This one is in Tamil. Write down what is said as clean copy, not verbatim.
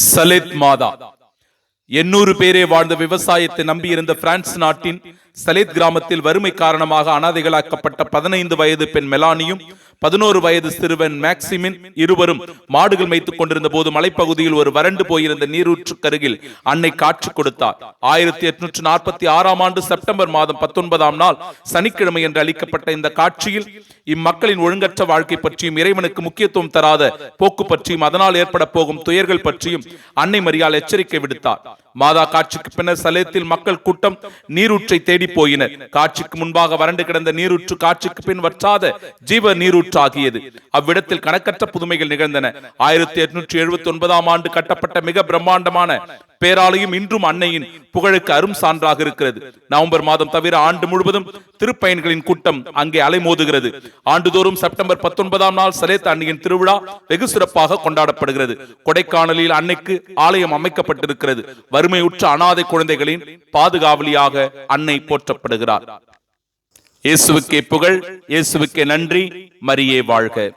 சலேத் மாதா 800 பேரே வாழ்ந்த விவசாயத்தை நம்பியிருந்த பிரான்ஸ் நாட்டின் சலேத் கிராமத்தில் வறுமை காரணமாக அனாதைகளாக்கப்பட்ட 15 வயது பெண் மெலானியும் 11 வயது சிறுவன் மேக்சிமின் இருவரும் மாடுகள் மேய்த்துக் கொண்டிருந்த போது மலைப்பகுதியில் ஒரு வறண்டு போயிருந்த நீரூற்றுக்கருகில் அன்னை காட்சி கொடுத்தார். 1846 ஆண்டு செப்டம்பர் மாதம் 19ஆம் நாள் சனிக்கிழமை என்று அளிக்கப்பட்ட இந்த காட்சியில் இம்மக்களின் ஒழுங்கற்ற வாழ்க்கை பற்றியும் இறைவனுக்கு முக்கியத்துவம் தராத போக்கு பற்றியும் அதனால் ஏற்பட போகும் துயர்கள் பற்றியும் அன்னை மரியாள் எச்சரிக்கை விடுத்தார். மாதா காட்சிக்கு பின்னர் சலேத்தில் மக்கள் கூட்டம் நீரூற்றை தேடி போயினர். காட்சிக்கு முன்பாக வறண்டு கிடந்த நீரூற்று காட்சிக்கு பின் வற்றாத ஜீவ நீரூற்று ஆகியது. அவ்விடத்தில் கணக்கற்ற புதுமைகள் நிகழ்ந்தன. 1879ஆம் ஆண்டு கட்டப்பட்ட மிக பிரம்மாண்டமான பேராலயம் இன்றும் அன்னையின் புகழுக்கு அரும் சான்றாக இருக்கிறது. நவம்பர் மாதம் தவிர ஆண்டு முழுவதும் திருப்பயன்களின் கூட்டம் அங்கே அலைமோதுகிறது. ஆண்டுதோறும் செப்டம்பர் 19ஆம் நாள் சலேத் அன்னையின் திருவிழா வெகு சிறப்பாக கொண்டாடப்படுகிறது. கொடைக்கானலில் அன்னைக்கு ஆலயம் அமைக்கப்பட்டிருக்கிறது. வறுமையுற்ற அனாதை குழந்தைகளின் பாதுகாவலியாக அன்னை போற்றப்படுகிறார். இயேசுவுக்கே புகழ், இயேசுவுக்கே நன்றி, மரியே வாழ்க.